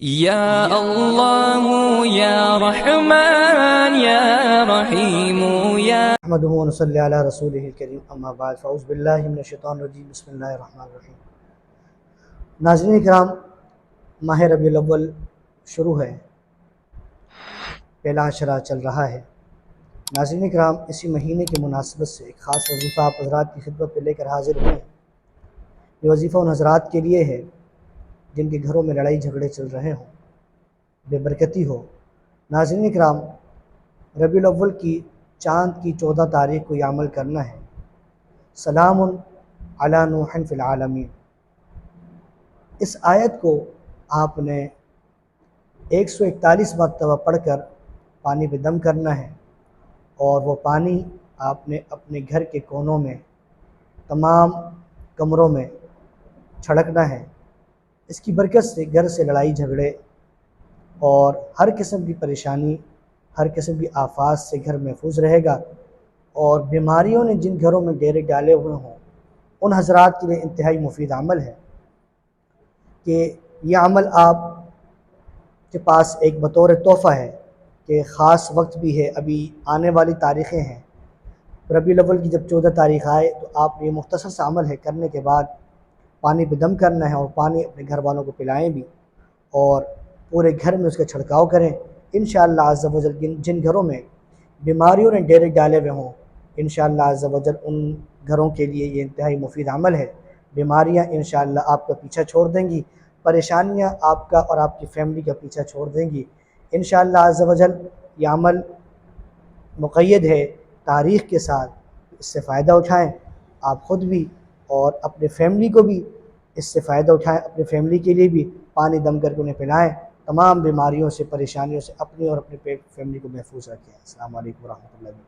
يا الله يا رحمن يا رحيم يا احمده ونصلي علی رسوله الکریم اما بعد فاعوذ باللہ من الشیطان الرجیم بسم اللہ الرحمن الرحیم۔ ناظرین کرام، ماہ ربیع الاول شروع ہے، پہلا عشرہ چل رہا ہے۔ ناظرین کرام، اسی مہینے کی مناسبت سے ایک خاص وظیفہ آپ حضرات کی خدمت پہ لے کر حاضر ہوئے ہیں۔ یہ وظیفہ ان حضرات کے لیے ہے جن کے گھروں میں لڑائی جھگڑے چل رہے ہوں، بے برکتی ہو۔ ناظرین کرام، ربیع الاول کی چاند کی 14 تاریخ کو یہ عمل کرنا ہے۔ سلام علی نوح فی العالمین، اس آیت کو آپ نے 141 مرتبہ پڑھ کر پانی پہ دم کرنا ہے، اور وہ پانی آپ نے اپنے گھر کے کونوں میں، تمام کمروں میں چھڑکنا ہے۔ اس کی برکت سے گھر سے لڑائی جھگڑے اور ہر قسم کی پریشانی، ہر قسم کی آفات سے گھر محفوظ رہے گا، اور بیماریوں نے جن گھروں میں ڈیرے ڈالے ہوئے ہوں ان حضرات کے لیے انتہائی مفید عمل ہے کہ یہ عمل آپ کے پاس ایک بطور تحفہ ہے کہ خاص وقت بھی ہے، ابھی آنے والی تاریخیں ہیں۔ ربیع الاول کی جب 14 تاریخ آئے تو آپ یہ مختصر سا عمل ہے، کرنے کے بعد پانی پہ دم کرنا ہے اور پانی اپنے گھر والوں کو پلائیں بھی، اور پورے گھر میں اس کا چھڑکاؤ کریں۔ انشاءاللہ عز و جل جن گھروں میں بیماریوں نے ڈیرے ڈالے ہوئے ہوں، انشاءاللہ عز و جل ان گھروں کے لیے یہ انتہائی مفید عمل ہے۔ بیماریاں انشاءاللہ آپ کا پیچھا چھوڑ دیں گی، پریشانیاں آپ کا اور آپ کی فیملی کا پیچھا چھوڑ دیں گی انشاءاللہ عز و جل۔ یہ عمل مقید ہے تاریخ کے ساتھ، اس سے فائدہ اٹھائیں آپ خود بھی، اور اپنے فیملی کو بھی اس سے فائدہ اٹھائیں، اپنے فیملی کے لیے بھی پانی دم کر کے انہیں پلائیں۔ تمام بیماریوں سے، پریشانیوں سے اپنی اور اپنے فیملی کو محفوظ رکھیں۔ السلام علیکم ورحمۃ اللہ وبرکاتہ۔